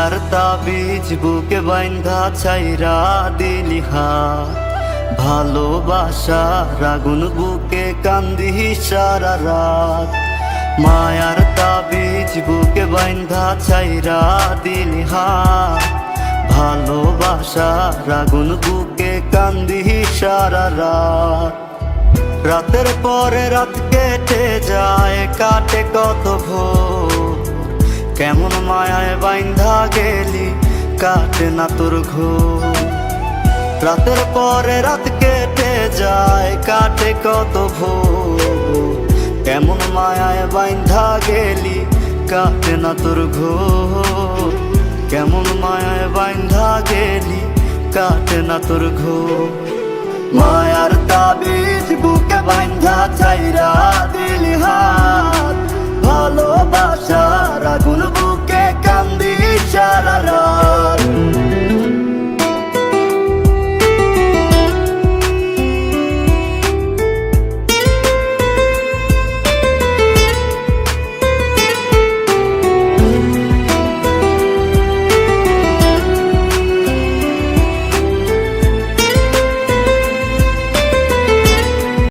মায়ার তাবিজ বুকে বাইন্ধা ছাইরা দিলি হাত, ভালোবাসার আগুন বুকে কান্দি সারা রাত। মায়ার তাবিজ বুকে বাইন্ধা ছাইরা দিলি হাত, ভালোবাসার আগুন বুকে কান্দি সারা রাত। রাতের পরে রাত কেটে যায়, কাটে কত ভোর, কেমন মায়ায় বাইন্ধা গেলি কাটে না তোর ঘোর। রাতের পরে রাত কেটে যায়, কাটে কত ভোর, কেমন মায়ায় বাইন্ধা গেলি কাটে না তোর ঘোর। কেমন মায়ায় বাইন্ধা গেলি কাটে না তোর ঘোর। মায়ার তাবিজ বুকে বাইন্ধা ছাইরা দিলি হাত, ভালোবাসার আগুন